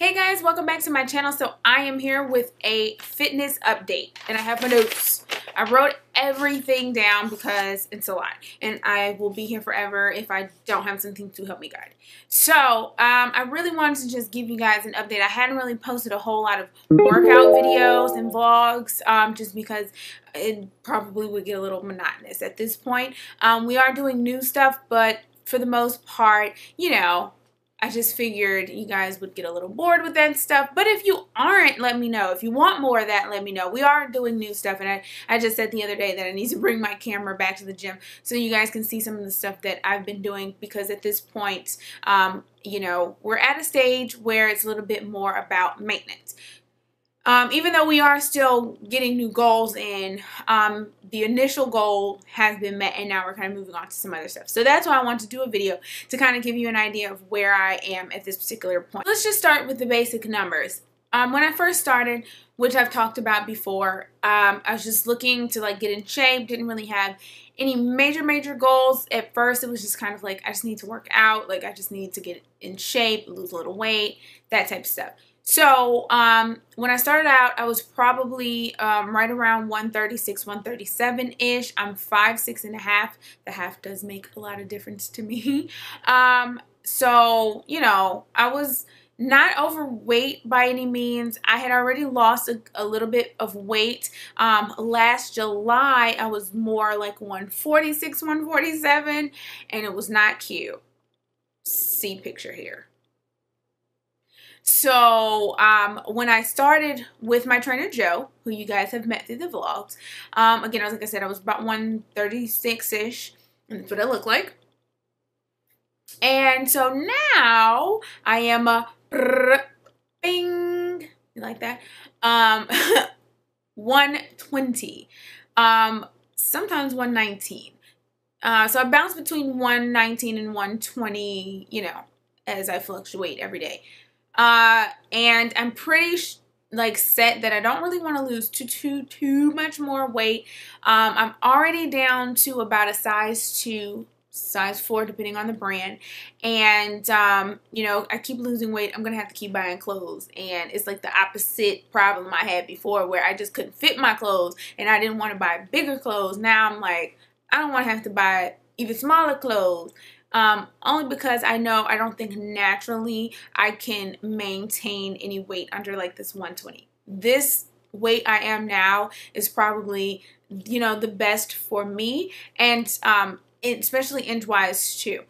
Hey guys, welcome back to my channel. So I am here with a fitness update and I have my notes. I wrote everything down because it's a lot and I will be here forever if I don't have something to help me guide. So I really wanted to just give you guys an update. I hadn't really posted a whole lot of workout videos and vlogs just because it probably would get a little monotonous at this point. We are doing new stuff, but for the most part, you know, I just figured you guys would get a little bored with that stuff. But if you aren't, let me know. If you want more of that, let me know. We are doing new stuff. And I just said the other day that I need to bring my camera back to the gym so you guys can see some of the stuff that I've been doing. Because at this point, you know, we're at a stage where it's a little bit more about maintenance. Even though we are still getting new goals in, the initial goal has been met and now we're kind of moving on to some other stuff. So that's why I want to do a video to kind of give you an idea of where I am at this particular point. Let's just start with the basic numbers. When I first started, which I've talked about before, I was just looking to like get in shape, didn't really have any major goals. At first it was just kind of like I just need to work out, like I just need to get in shape, lose a little weight, that type of stuff. So when I started out, I was probably right around 136, 137-ish. I'm 5'6½". The half does make a lot of difference to me. So, you know, I was not overweight by any means. I had already lost a little bit of weight. Last July, I was more like 146, 147, and it was not cute. See picture here. So when I started with my trainer Joe, who you guys have met through the vlogs, again, like I said, I was about 136-ish, and that's what I look like. And so now I am a bing, you like that? 120, sometimes 119. So I bounce between 119 and 120, you know, as I fluctuate every day. And I'm pretty like set that I don't really want to lose too much more weight. I'm already down to about a size 2, size 4, depending on the brand. And, you know, I keep losing weight. I'm going to have to keep buying clothes. And it's like the opposite problem I had before where I just couldn't fit my clothes and I didn't want to buy bigger clothes. Now I'm like, I don't want to have to buy even smaller clothes. Only because I know I don't think naturally I can maintain any weight under like this 120. This weight I am now is probably, you know, the best for me, and especially inch-wise too.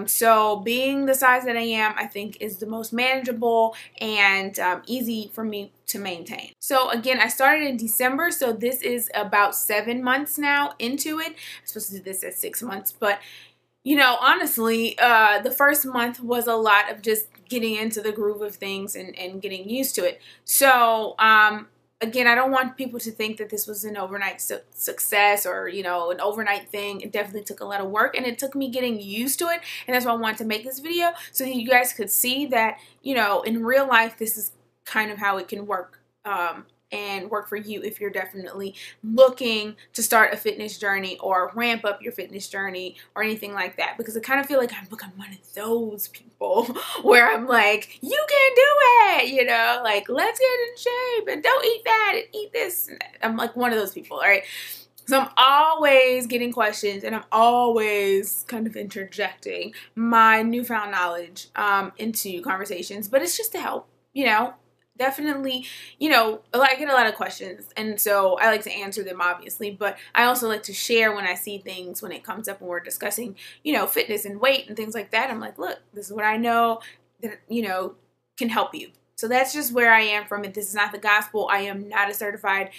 So being the size that I am, I think is the most manageable and easy for me to maintain. So again, I started in December, so this is about 7 months now into it. I'm supposed to do this at 6 months, but you know, honestly, the first month was a lot of just getting into the groove of things and getting used to it. So, again, I don't want people to think that this was an overnight success or, you know, an overnight thing. It definitely took a lot of work and it took me getting used to it. And that's why I wanted to make this video so that you guys could see that, you know, in real life, this is kind of how it can work. And work for you if you're definitely looking to start a fitness journey or ramp up your fitness journey or anything like that. Because I kind of feel like I'm one of those people where I'm like, you can do it, you know, like let's get in shape and don't eat that and eat this. I'm like one of those people, all right? So I'm always getting questions and I'm always kind of interjecting my newfound knowledge into conversations, but it's just to help, you know. Definitely, you know, I get a lot of questions, and so I like to answer them, obviously, but I also like to share when I see things when it comes up when we're discussing, you know, fitness and weight and things like that. I'm like, look, this is what I know that, you know, can help you. So that's just where I am from it. This is not the gospel. I am not a certified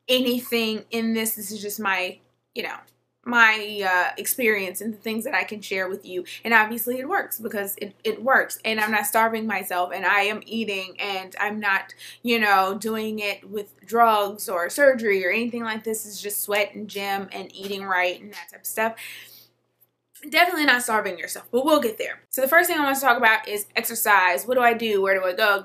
anything in this. This is just my, you know, my experience and the things that I can share with you. And obviously it works because it works, and I'm not starving myself, and I am eating, and I'm not, you know, doing it with drugs or surgery or anything like this. It's just sweat and gym and eating right and that type of stuff. Definitely not starving yourself, but we'll get there. So the first thing I want to talk about is exercise. What do I do? Where do I go?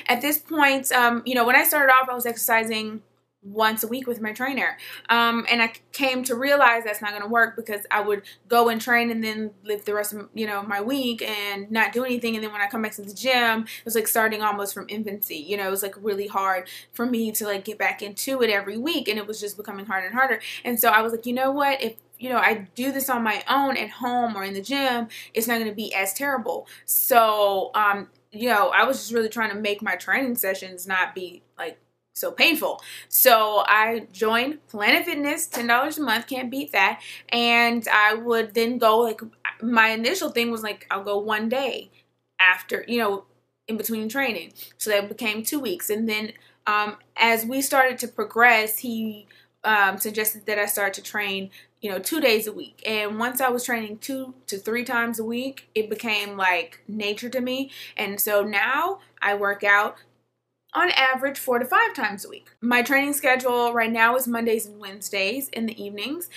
At this point, you know, when I started off, I was exercising once a week with my trainer. And I came to realize that's not going to work, because I would go and train and then live the rest of, my week and not do anything. And then when I come back to the gym, it was like starting almost from infancy. It was like really hard for me to like get back into it every week, and it was just becoming harder and harder. And so I was like, you know what, if I do this on my own at home or in the gym, it's not going to be as terrible. So, I was just really trying to make my training sessions not be like so painful. So I joined Planet Fitness, $10 a month, can't beat that. And I would then go, like, my initial thing was like, I'll go one day after, in between training. So that became 2 weeks. And then as we started to progress, he suggested that I start to train 2 days a week. And once I was training 2 to 3 times a week, it became like nature to me. And so now I work out on average 4 to 5 times a week. My training schedule right now is Mondays and Wednesdays in the evenings.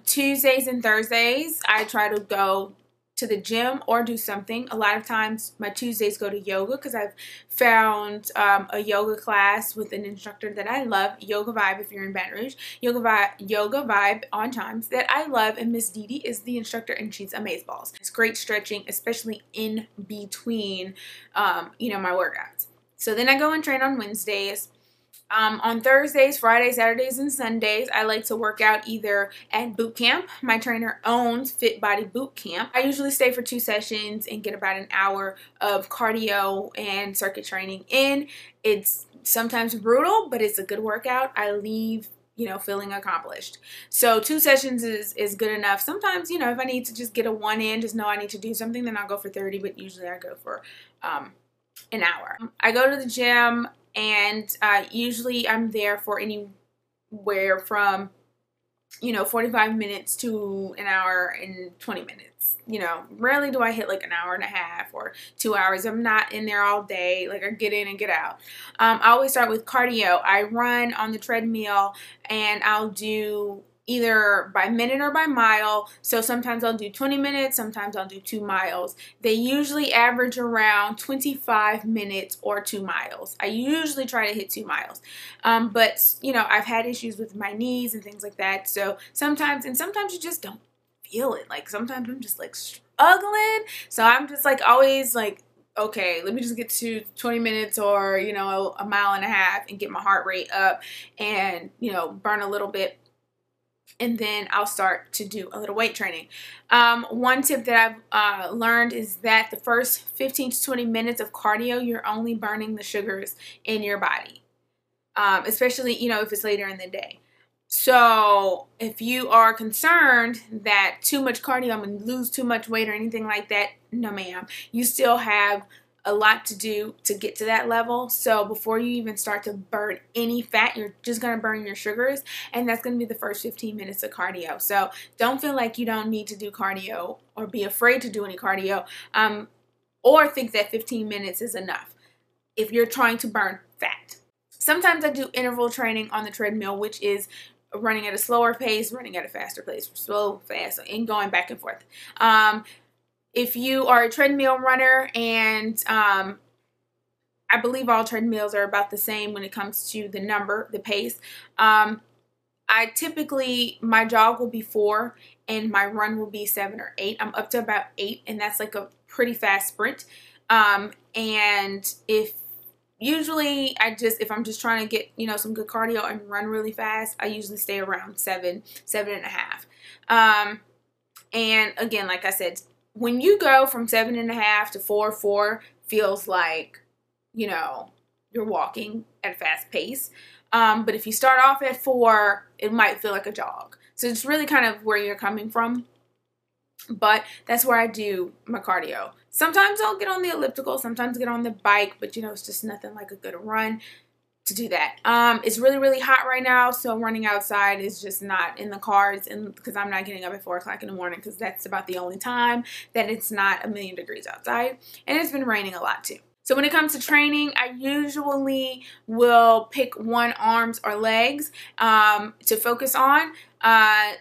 Tuesdays and Thursdays, I try to go to the gym or do something. A lot of times my Tuesdays go to yoga, because I've found a yoga class with an instructor that I love, Yoga Vibe if you're in Baton Rouge, Yoga Vibe on Times, that I love, and Miss Dee Dee is the instructor, and she's amazeballs. It's great stretching, especially in between my workouts. So then I go and train on Wednesdays. On Thursdays, Fridays, Saturdays, and Sundays, I like to work out either at boot camp. My trainer owns Fit Body Boot Camp. I usually stay for 2 sessions and get about an hour of cardio and circuit training in. It's sometimes brutal, but it's a good workout. I leave feeling accomplished. So 2 sessions is good enough. Sometimes, if I need to just get a 1 in, just know I need to do something, then I'll go for 30, but usually I go for an hour. I go to the gym, and usually I'm there for anywhere from 45 minutes to an hour and 20 minutes. Rarely do I hit like an hour and a half or 2 hours. I'm not in there all day. Like, I get in and get out. I always start with cardio. I run on the treadmill, and I'll do either by minute or by mile. So sometimes I'll do 20 minutes, sometimes I'll do 2 miles. They usually average around 25 minutes or 2 miles. I usually try to hit 2 miles. But I've had issues with my knees and things like that. So sometimes you just don't feel it. Like, sometimes I'm just like struggling. So I'm just like always like, okay, let me just get to 20 minutes or, a mile and a half and get my heart rate up and, burn a little bit. And then I'll start to do a little weight training. One tip that I've learned is that the first 15 to 20 minutes of cardio, you're only burning the sugars in your body, especially, if it's later in the day. So if you are concerned that too much cardio, I'm going to lose too much weight or anything like that, no ma'am. You still have a lot to do to get to that level. So before you even start to burn any fat, you're just going to burn your sugars, and that's going to be the first 15 minutes of cardio. So don't feel like you don't need to do cardio or be afraid to do any cardio, or think that 15 minutes is enough if you're trying to burn fat. Sometimes I do interval training on the treadmill, which is running at a slower pace, running at a faster pace, slow, fast, and going back and forth. If you are a treadmill runner, and I believe all treadmills are about the same when it comes to the pace. I typically, my jog will be 4 and my run will be 7 or 8. I'm up to about 8, and that's like a pretty fast sprint. And if I'm just trying to get, some good cardio and run really fast, I usually stay around 7 and a half. And again, like I said, when you go from 7 and a half to 4 feels like, you're walking at a fast pace. But if you start off at 4, it might feel like a jog. So it's really kind of where you're coming from. But that's where I do my cardio. Sometimes I'll get on the elliptical, sometimes get on the bike, but it's just nothing like a good run to do that. It's really, really hot right now, so running outside is just not in the cards, and because I'm not getting up at 4 o'clock in the morning, because that's about the only time that it's not 1,000,000 degrees outside, and it's been raining a lot too. So when it comes to training, I usually will pick one arms or legs to focus on.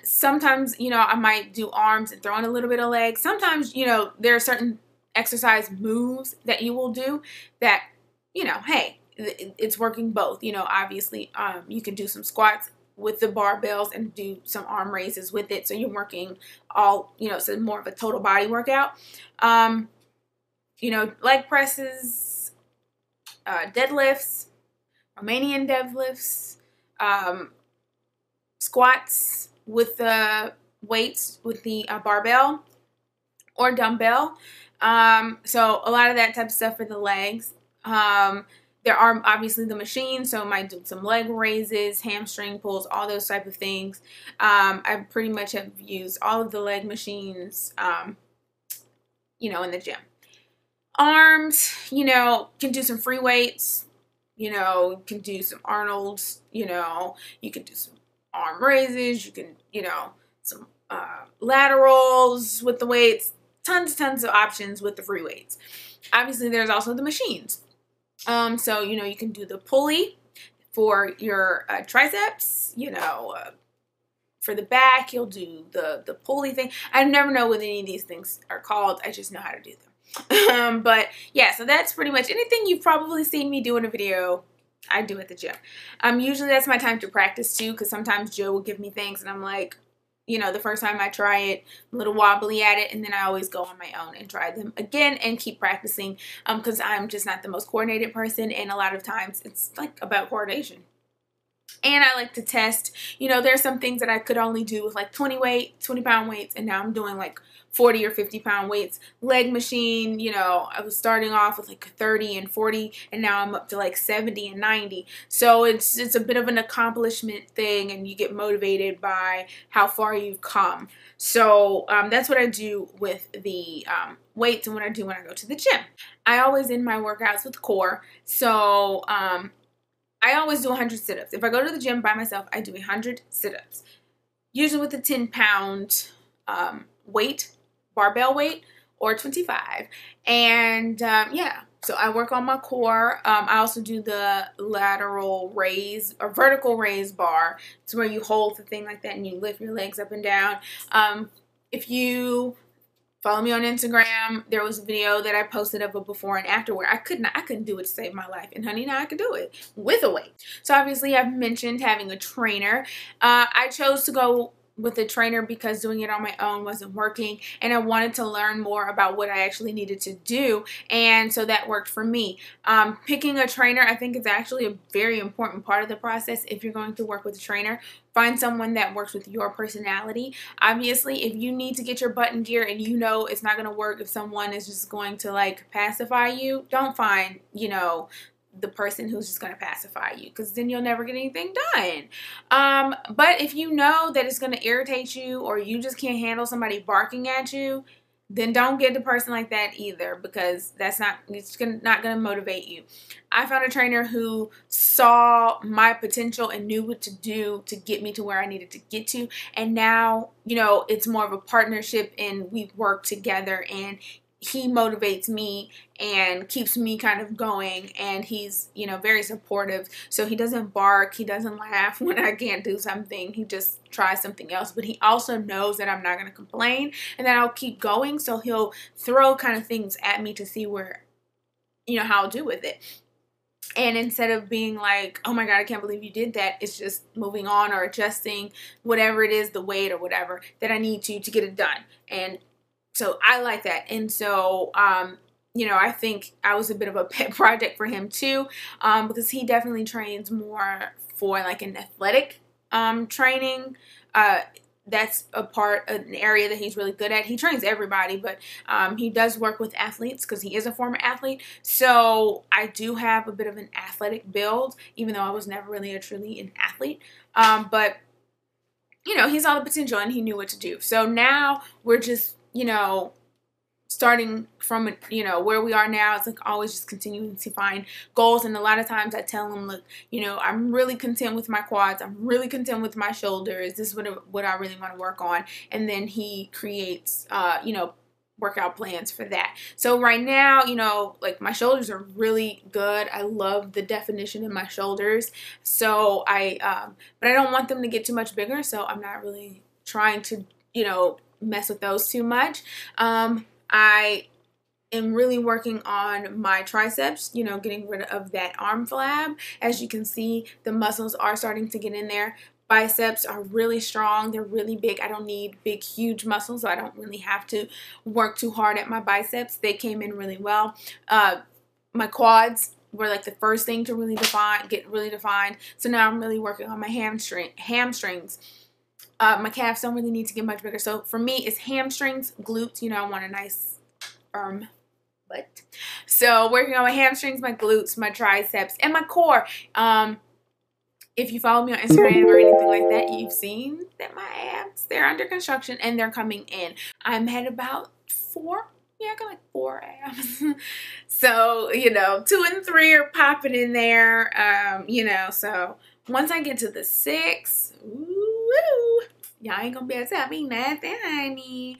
Sometimes, I might do arms and throw in a little bit of legs. Sometimes, there are certain exercise moves that you will do that, hey, it's working both. You know, obviously, you can do some squats with the barbells and do some arm raises with it. So you're working all, you know, so more of a total body workout. You know, leg presses, deadlifts, Romanian deadlifts, squats with the weights, with the barbell or dumbbell. So a lot of that type of stuff for the legs. There are obviously the machines, so I might do some leg raises, hamstring pulls, all those type of things. I pretty much have used all of the leg machines, you know, in the gym. Arms, you know, can do some free weights, you know, can do some Arnold's, you know, you can do some arm raises, you can, you know, some laterals with the weights, tons of options with the free weights. Obviously, there's also the machines. So, you know, you can do the pulley for your triceps, you know, for the back, you'll do the pulley thing. I never know what any of these things are called. I just know how to do them. But yeah, so that's pretty much anything you've probably seen me do in a video, I do at the gym. Usually that's my time to practice too, because sometimes Joe will give me things and I'm like, you know, the first time I try it, I'm a little wobbly at it, and then I always go on my own and try them again and keep practicing, because I'm just not the most coordinated person, and a lot of times it's like about coordination. And I like to test, you know, there's some things that I could only do with like 20 pound weights, and now I'm doing like 40 or 50 pound weights. Leg machine, you know, I was starting off with like 30 and 40, and now I'm up to like 70 and 90. So it's a bit of an accomplishment thing, and you get motivated by how far you've come. So that's what I do with the weights, and what I do when I go to the gym. I always end my workouts with core. So I always do 100 sit-ups. If I go to the gym by myself, I do 100 sit-ups, usually with a 10-pound weight, barbell weight, or 25. And yeah, so I work on my core. I also do the lateral raise or vertical raise bar. It's where you hold the thing like that and you lift your legs up and down. If you follow me on Instagram, there was a video that I posted of a before and after where I couldn't do it to save my life. And honey, now I can do it with a weight. So obviously I've mentioned having a trainer. I chose to go with a trainer because doing it on my own wasn't working, and I wanted to learn more about what I actually needed to do, and so that worked for me. Picking a trainer, I think, is actually a very important part of the process. If you're going to work with a trainer, find someone that works with your personality. Obviously, if you need to get your butt in gear and you know it's not going to work if someone is just going to like pacify you, don't find, you know, the person who's just going to pacify you, because then you'll never get anything done. But if you know that it's going to irritate you, or you just can't handle somebody barking at you, then don't get the person like that either, because it's not going to motivate you. I found a trainer who saw my potential and knew what to do to get me to where I needed to get to, and now, you know, it's more of a partnership, and we work together, and he motivates me and keeps me kind of going, and he's, you know, very supportive. So he doesn't bark, he doesn't laugh when I can't do something, he just tries something else. But he also knows that I'm not going to complain and that I'll keep going, so he'll throw kind of things at me to see where, you know, how I'll do with it. And instead of being like, oh my God, I can't believe you did that, it's just moving on or adjusting whatever it is, the weight or whatever that I need to get it done. And so I like that. And so, you know, I think I was a bit of a pet project for him too, because he definitely trains more for like an athletic training. That's an area that he's really good at. He trains everybody, but he does work with athletes because he is a former athlete. So I do have a bit of an athletic build, even though I was never really truly an athlete. But, you know, he saw the potential and he knew what to do. So now we're just, you know, starting from, you know, where we are now. It's like always just continuing to find goals. And a lot of times I tell him, look, you know, I'm really content with my quads. I'm really content with my shoulders. This is what I really want to work on. And then he creates, you know, workout plans for that. So right now, you know, like my shoulders are really good. I love the definition in my shoulders. So but I don't want them to get too much bigger. So I'm not really trying to, you know, mess with those too much. I am really working on my triceps, you know, getting rid of that arm flab. As you can see, the muscles are starting to get in there. Biceps are really strong. They're really big. I don't need big, huge muscles, so I don't really have to work too hard at my biceps. They came in really well. My quads were like the first thing to really get really defined. So now I'm really working on my hamstrings. My calves don't really need to get much bigger. So for me, it's hamstrings, glutes. You know, I want a nice firm butt. So working on my hamstrings, my glutes, my triceps, and my core. If you follow me on Instagram or anything like that, you've seen that my abs, they're under construction and they're coming in. I'm at about 4. Yeah, I got like 4 abs. So, you know, 2 and 3 are popping in there. You know, so once I get to the 6, woo, y'all ain't gonna be able to tell me nothing, honey.